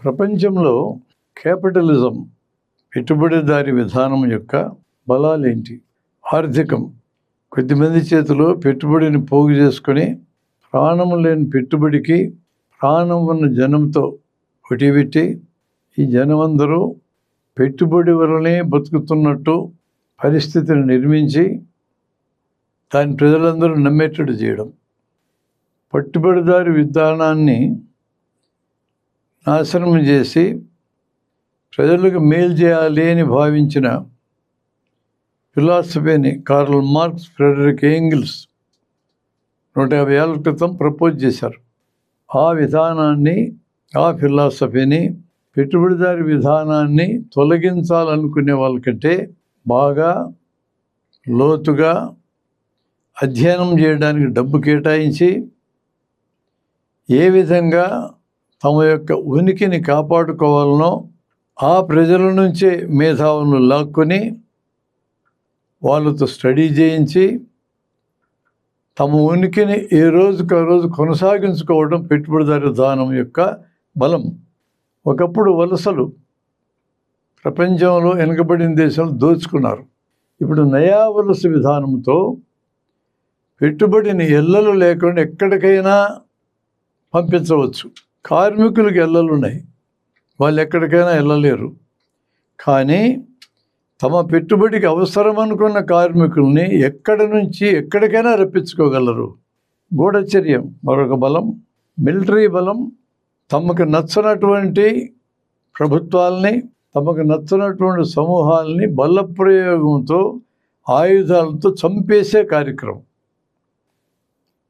ప్రపంచంలో క్యాపిటలిజం పెట్టుబడిదారీ విధానం యొక్క బలాలేంటి? ఆర్థికం. కొద్దిమంది చేతిలో పెట్టుబడిని పోగు చేసుకొని ప్రాణం లేని పెట్టుబడికి ప్రాణం ఉన్న జనంతో ఒటిపెట్టి ఈ జనమందరూ పెట్టుబడి వలనే బతుకుతున్నట్టు పరిస్థితిని నిర్మించి దాని ప్రజలందరూ నమ్మేటట్టు చేయడం. పెట్టుబడిదారి విధానాన్ని నాశనం చేసి ప్రజలకు మేలు చేయాలి అని భావించిన ఫిలాసఫీని కార్ల్ మార్క్స్, ఫ్రెడరిక్ ఏంగిల్స్ 150 ఏళ్ల క్రితం ప్రపోజ్ చేశారు. ఆ విధానాన్ని, ఆ ఫిలాసఫీని, పెట్టుబడిదారి విధానాన్ని తొలగించాలనుకునే వాళ్ళకంటే బాగా లోతుగా అధ్యయనం చేయడానికి డబ్బు కేటాయించి ఏ విధంగా తమ యొక్క ఉనికిని కాపాడుకోవాలనో ఆ ప్రజల నుంచే మేధావులను లాక్కొని వాళ్ళతో స్టడీ చేయించి తమ ఉనికిని ఏ రోజుకు ఆ రోజు కొనసాగించుకోవడం పెట్టుబడిదారి విధానం యొక్క బలం. ఒకప్పుడు వలసలు ప్రపంచంలో వెనుకబడిన దేశాలు దోచుకున్నారు. ఇప్పుడు నయా వలస విధానంతో పెట్టుబడిని ఎల్లలు లేకుండా ఎక్కడికైనా పంపించవచ్చు. కార్మికులకు ఎల్లలు ఉన్నాయి, వాళ్ళు ఎక్కడికైనా వెళ్ళలేరు. కానీ తమ పెట్టుబడికి అవసరం అనుకున్న కార్మికుల్ని ఎక్కడి నుంచి ఎక్కడికైనా రప్పించుకోగలరు. గూఢచర్యం మరొక బలం. మిలిటరీ బలం. తమకు నచ్చనటువంటి ప్రభుత్వాలని, తమకు నచ్చనటువంటి సమూహాలని బలప్రయోగంతో ఆయుధాలతో చంపేసే కార్యక్రమం.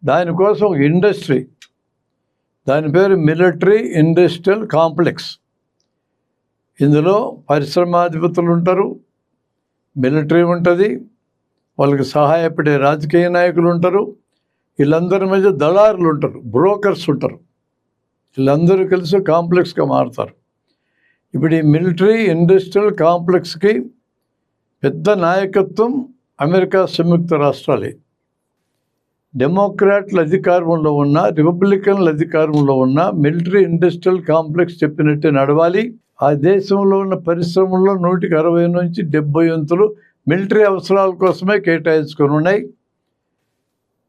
దానికోసం ఇండస్ట్రీ, దాని పేరు మిలిటరీ ఇండస్ట్రియల్ కాంప్లెక్స్. ఇందులో పరిశ్రమాధిపతులు ఉంటారు, మిలిటరీ ఉంటుంది, వాళ్ళకి సహాయపడే రాజకీయ నాయకులు ఉంటారు, వీళ్ళందరి మధ్య దళారులు ఉంటారు, బ్రోకర్స్ ఉంటారు. వీళ్ళందరూ కలిసి కాంప్లెక్స్గా మారుతారు. ఇప్పుడు ఈ మిలిటరీ ఇండస్ట్రియల్ కాంప్లెక్స్కి పెద్ద నాయకత్వం అమెరికా సంయుక్త రాష్ట్రాలే. డెమోక్రాట్ల అధికారంలో ఉన్న, రిపబ్లికన్ల అధికారంలో ఉన్న మిలిటరీ ఇండస్ట్రియల్ కాంప్లెక్స్ చెప్పినట్టే నడవాలి. ఆ దేశంలో ఉన్న పరిశ్రమల్లో 160 నుంచి 70 వంతులు మిలిటరీ అవసరాల కోసమే కేటాయించుకొని ఉన్నాయి.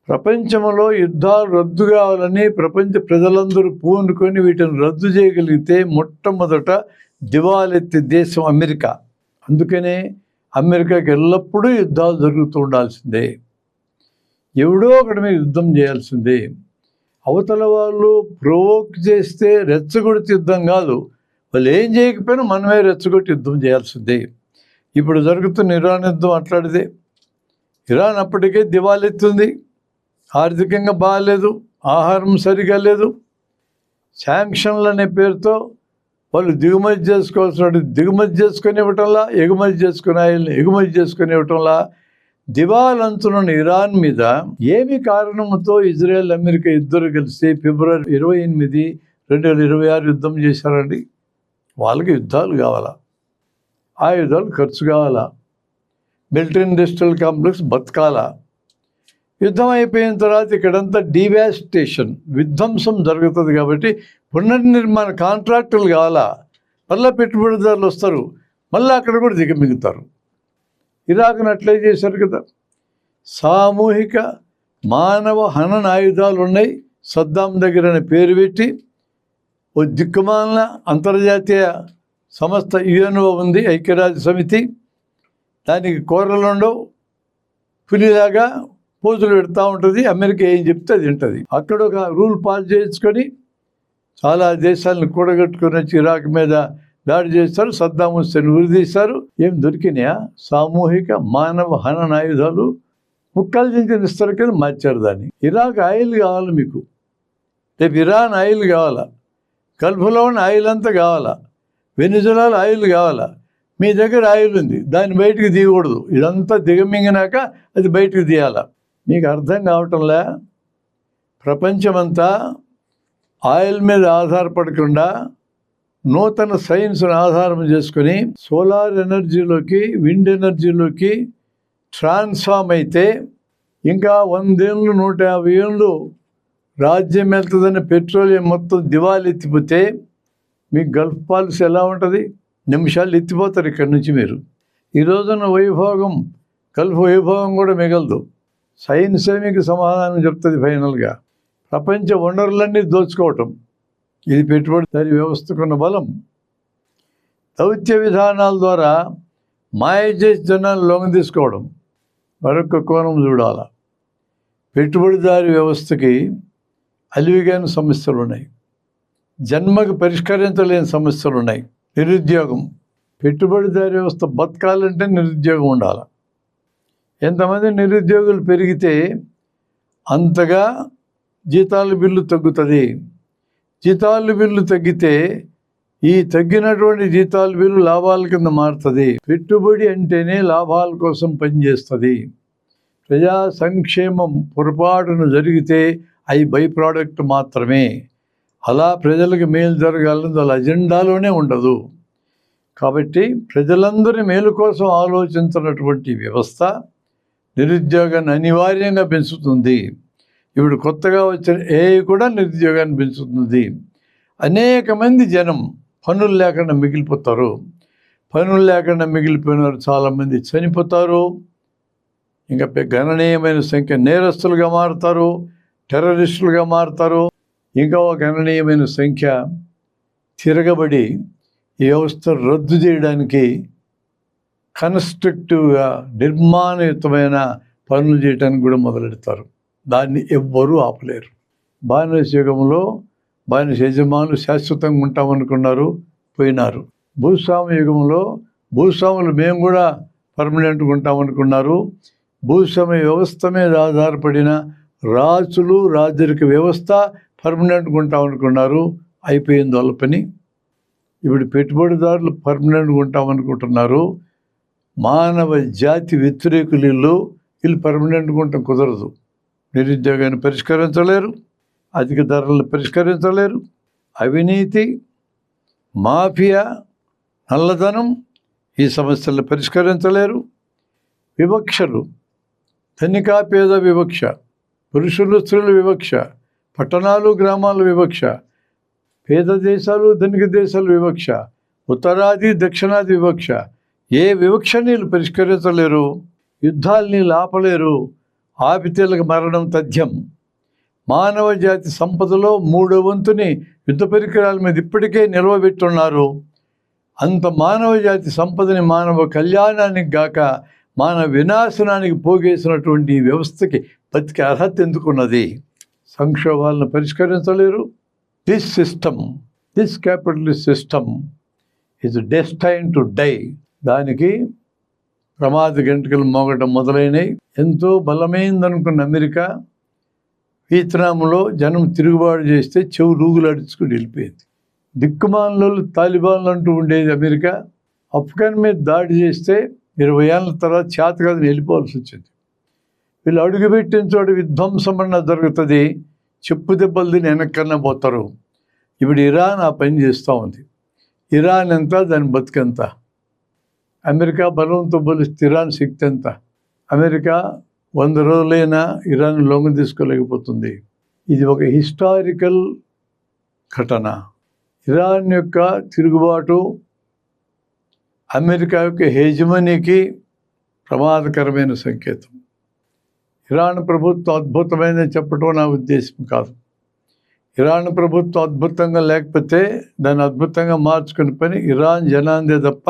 ప్రపంచంలో యుద్ధాలు రద్దు కావాలని ప్రపంచ ప్రజలందరూ పూనుకొని వీటిని రద్దు చేయగలిగితే మొట్టమొదట దివాలెత్తి దేశం అమెరికా. అందుకనే అమెరికాకి ఎల్లప్పుడూ యుద్ధాలు జరుగుతూ ఉండాల్సిందే. ఎవడో ఒకటి మీద యుద్ధం చేయాల్సిందే. అవతల వాళ్ళు ప్రొవోక్ చేస్తే రెచ్చగొడితే యుద్ధం కాదు, వాళ్ళు ఏం చేయకపోయినా మనమే రెచ్చగొట్టి యుద్ధం చేయాల్సిందే. ఇప్పుడు జరుగుతున్న ఇరాన్ యుద్ధం అట్లాడితే. ఇరాన్ అప్పటికే దివాలెత్తుంది, ఆర్థికంగా బాగాలేదు, ఆహారం సరిగా లేదు. శాంక్షన్లు అనే పేరుతో వాళ్ళు దిగుమతి చేసుకోవాల్సిన దిగుమతి చేసుకుని ఇవ్వటంలా, ఎగుమతి చేసుకునే ఆయిల్ని ఎగుమతి చేసుకుని ఇవ్వటంలా దివాలంతున్న ఇరాన్ మీద ఏమి కారణంతో ఇజ్రాయెల్, అమెరికా ఇద్దరు కలిసి ఫిబ్రవరి 28, 2026 యుద్ధం చేశారండి. వాళ్ళకి యుద్ధాలు కావాలా, ఆయుధాలు ఖర్చు కావాలా, మిలిటరీ ఇండస్ట్రియల్ కాంప్లెక్స్ బతకాలా. యుద్ధం అయిపోయిన తర్వాత ఇక్కడంతా డివాస్టేషన్, విధ్వంసం జరుగుతుంది. కాబట్టి పునర్నిర్మాణ కాంట్రాక్టులు కావాలా, మళ్ళీ పెట్టుబడిదారులు వస్తారు, మళ్ళీ అక్కడ కూడా దిగమిగుతారు. ఇరాక్ను అట్లే చేశారు కదా. సామూహిక మానవ హనన ఆయుధాలు ఉన్నాయి సద్దాం దగ్గర అని పేరు పెట్టి ఓ దిక్కుమాలిన అంతర్జాతీయ సంస్థ యుఎన్ఓ ఉంది, ఐక్యరాజ్య సమితి. దానికి కూరలుండవు, పులిలాగా పోజులు పెడతా ఉంటుంది. అమెరికా ఏం చెప్తే అది ఉంటుంది. అక్కడ ఒక రూల్ పాస్ చేసుకొని చాలా దేశాలను కూడగట్టుకొని వచ్చి ఇరాక్ మీద దాడి చేస్తారు, సద్దాం హుస్సేన్ ఉరిదీశారు. ఏం దొరికినాయా? సామూహిక మానవ హనన ఆయుధాలు ముక్కలు చించిన ఇస్తారు కింద మార్చారు దాన్ని. ఇరాక్ ఆయిల్ కావాలి మీకు, రేపు ఇరాన్ ఆయిల్ కావాలా, గల్ఫ్లో ఉన్న ఆయిల్ అంతా కావాలా, వెనిజులాలో ఆయిల్ కావాలా. మీ దగ్గర ఆయిల్ ఉంది, దాన్ని బయటకు తీయకూడదు. ఇదంతా దిగమింగినాక అది బయటకు తీయాలా. మీకు అర్థం కావటంలే? ప్రపంచమంతా ఆయిల్ మీద ఆధారపడకుండా నూతన సైన్స్ను ఆధారం చేసుకొని సోలార్ ఎనర్జీలోకి, విండ్ ఎనర్జీలోకి ట్రాన్స్ఫామ్ అయితే ఇంకా 100 ఏళ్ళు, 150 ఏళ్ళు రాజ్యం వెళ్తుందని పెట్రోలియం మొత్తం దివాలెత్తిపోతే మీకు గల్ఫ్ పాలసీ ఎలా ఉంటుంది? నిమిషాలు ఎత్తిపోతారు ఇక్కడి నుంచి మీరు. ఈ రోజున వైభోగం, గల్ఫ్ వైభోగం కూడా మిగలదు. సైన్సే మీకు సమాధానం చెప్తుంది ఫైనల్గా. ప్రపంచ వనరులన్నీ దోచుకోవటం, ఇది పెట్టుబడిదారీ వ్యవస్థకున్న బలం. దౌత్య విధానాల ద్వారా మాయ చేసి జనాలు లొంగ తీసుకోవడం మరొక కోణం చూడాల. పెట్టుబడిదారీ వ్యవస్థకి అలివిగాని సమస్యలు ఉన్నాయి, జన్మకు పరిష్కరించలేని సమస్యలు ఉన్నాయి. నిరుద్యోగం. పెట్టుబడిదారీ వ్యవస్థ బతకాలంటే నిరుద్యోగం ఉండాలి. ఎంతమంది నిరుద్యోగులు పెరిగితే అంతగా జీతాల బిల్లు తగ్గుతుంది. జీతాల బిల్లు తగ్గితే ఈ తగ్గినటువంటి జీతాల బిల్లు లాభాల కింద మారుతుంది. పెట్టుబడి అంటేనే లాభాల కోసం పనిచేస్తుంది. ప్రజా సంక్షేమం పొరపాటును జరిగితే అవి బై ప్రోడక్ట్ మాత్రమే. అలా ప్రజలకు మేలు జరగాలని వాళ్ళ అజెండాలోనే ఉండదు. కాబట్టి ప్రజలందరి మేలు కోసం ఆలోచించినటువంటి వ్యవస్థ నిరుద్యోగాన్ని అనివార్యంగా పెంచుతుంది. ఇప్పుడు కొత్తగా వచ్చిన ఏఐ కూడా నిరుద్యోగాన్ని పెంచుతుంది. అనేక మంది జనం పనులు లేకుండా మిగిలిపోతారు. పనులు లేకుండా మిగిలిపోయిన వారు చాలామంది చనిపోతారు. ఇంకా గణనీయమైన సంఖ్య నేరస్తులుగా మారుతారు, టెర్రరిస్టులుగా మారుతారు. ఇంకా ఒక గణనీయమైన సంఖ్య తిరగబడి ఈ వ్యవస్థను రద్దు చేయడానికి కన్స్ట్రక్టివ్గా నిర్మాణయుతమైన పనులు చేయడానికి కూడా మొదలెడతారు. దాన్ని ఎవ్వరూ ఆపలేరు. బానిస యుగంలో బానిస యజమానులు శాశ్వతంగా ఉంటామనుకున్నారు, పోయినారు. భూస్వామ్య యుగంలో భూస్వాములు మేము కూడా పర్మనెంట్గా ఉంటామనుకున్నారు. భూస్వామ్య వ్యవస్థ మీద ఆధారపడిన రాజులు, రాజరిక వ్యవస్థ పర్మనెంట్గా ఉంటామనుకున్నారు, అయిపోయింది వాళ్ళ పని. ఇప్పుడు పెట్టుబడిదారులు పర్మనెంట్గా ఉంటామనుకుంటున్నారు. మానవ జాతి వ్యతిరేకులు వీళ్ళు పర్మనెంట్గా ఉండటం కుదరదు. నిరుద్యోగాన్ని పరిష్కరించలేరు, అధిక ధరలను పరిష్కరించలేరు, అవినీతి, మాఫియా, నల్లధనం ఈ సమస్యలను పరిష్కరించలేరు. వివక్షలు, ధనిక పేద వివక్ష, పురుషులు స్త్రీల వివక్ష, పట్టణాలు గ్రామాల వివక్ష, పేద దేశాలు ధనిక దేశాల వివక్ష, ఉత్తరాది దక్షిణాది వివక్ష, ఏ వివక్షని పరిష్కరించలేరు. యుద్ధాలని ఆపలేరు, ఆపితేలకు మరణం తథ్యం. మానవ జాతి సంపదలో 3వ వంతుని యుద్ధ పరికరాల మీద ఇప్పటికే నిల్వబెట్టున్నారు. అంత మానవ జాతి సంపదని మానవ కళ్యాణానికి గాక మానవ వినాశనానికి పోగేసినటువంటి ఈ వ్యవస్థకి బతికే అర్హత ఎందుకున్నది? సంక్షోభాలను పరిష్కరించలేరు. This system, this capitalist system is destined to die. దానికి ప్రమాద గంటకలు మోగటం మొదలైనవి. ఎంతో బలమైందనుకున్న అమెరికా వియత్నాంలో జనం తిరుగుబాటు చేస్తే చెవు రూగులాడించుకుని వెళ్ళిపోయింది. దిక్కుమాలలో తాలిబాన్లు అంటూ ఉండేది అమెరికా. అఫ్ఘాన్ మీద దాడి చేస్తే 20 ఏళ్ళ తర్వాత చేతకాదని వెళ్ళిపోవాల్సి వచ్చింది. వీళ్ళు అడుగుపెట్టిన చోట విధ్వంసం అన్న జరుగుతుంది, చెప్పు దెబ్బలు తిని వెనక్కన్నా పోతారు. ఇప్పుడు ఇరాన్ ఆ పని చేస్తూ ఉంది. ఇరాన్ ఎంత, దాని బతుకెంత? అమెరికా బలంతో పోలిస్తే ఇరాన్ శక్తి ఎంత? అమెరికా 100 రోజులైనా ఇరాన్ లొంగ తీసుకోలేకపోతుంది. ఇది ఒక హిస్టారికల్ ఘటన. ఇరాన్ యొక్క తిరుగుబాటు అమెరికా యొక్క హెజమనీకి ప్రమాదకరమైన సంకేతం. ఇరాన్ ప్రభుత్వం అద్భుతమైనది చెప్పడం నా ఉద్దేశం కాదు. ఇరాన్ ప్రభుత్వం అద్భుతంగా లేకపోతే దాన్ని అద్భుతంగా మార్చుకునే పని ఇరాన్ జనాందే తప్ప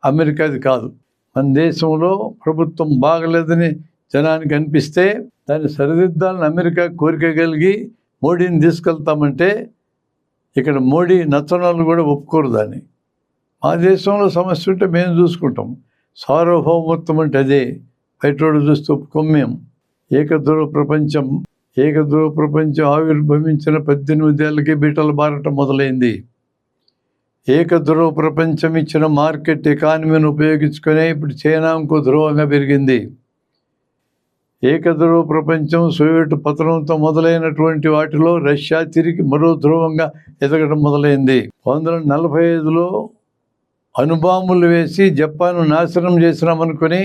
అమెరికాది కాదు. మన దేశంలో ప్రభుత్వం బాగలేదని జనానికి అనిపిస్తే దాన్ని సరిదిద్దాలని అమెరికా కోరిక కలిగి మోడీని తీసుకెళ్తామంటే ఇక్కడ మోడీ నచ్చనాలు కూడా ఒప్పుకోరు దాన్ని. మా దేశంలో సమస్య ఉంటే మేము చూసుకుంటాం. సార్వభౌమత్వం అంటే అదే. బయటోడు చూస్తూ ఒప్పుకోం మేము. ఏకధ్రువ ప్రపంచం ఆవిర్భవించిన 18 ఏళ్ళకి బీటలు బారటం మొదలైంది. ఏకధ్రువ ప్రపంచం ఇచ్చిన మార్కెట్ ఎకానమీని ఉపయోగించుకునే ఇప్పుడు చైనా ఇంకో ధ్రువంగా పెరిగింది. ఏకధ్రువ ప్రపంచం సోవియట్ పతనంతో మొదలైనటువంటి వాటిలో రష్యా తిరిగి మరో ధ్రువంగా ఎదగడం మొదలైంది. 1945లో అణుబాంబులు వేసి జపాన్ నాశనం చేసినామనుకుని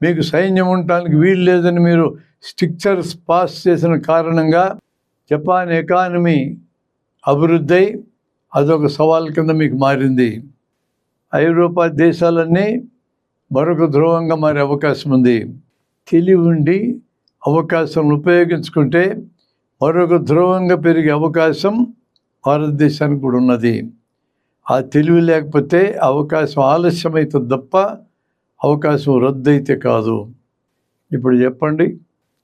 మీకు సైన్యం ఉండటానికి వీలు లేదని మీరు స్ట్రిక్చర్స్ పాస్ చేసిన కారణంగా జపాన్ ఎకానమీ అభివృద్ధి అయి అదొక సవాల్ కింద మీకు మారింది. ఐరోపా దేశాలన్నీ మరొక ధ్రువంగా మారే అవకాశం ఉంది. తెలివి ఉండి అవకాశం ఉపయోగించుకుంటే మరొక ధ్రువంగా పెరిగే అవకాశం భారతదేశానికి కూడా ఉన్నది. ఆ తెలివి లేకపోతే అవకాశం ఆలస్యమవుతుంది తప్ప అవకాశం రద్దయితే కాదు. ఇప్పుడు చెప్పండి,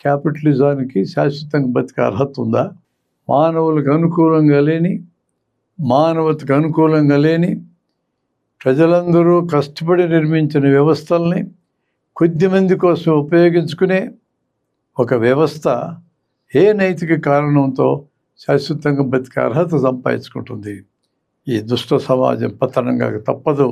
క్యాపిటలిజానికి శాశ్వతంగా బతికే అర్హత ఉందా? మానవులకు అనుకూలంగా లేని, మానవతకు అనుకూలంగా లేని, ప్రజలందరూ కష్టపడి నిర్మించిన వ్యవస్థల్ని కొద్దిమంది కోసం ఉపయోగించుకునే ఒక వ్యవస్థ ఏ నైతిక కారణంతో శాశ్వతంగా బతికే అర్హత సంపాదించుకుంటుంది? ఈ దుష్ట సమాజం పతనంగా తప్పదు.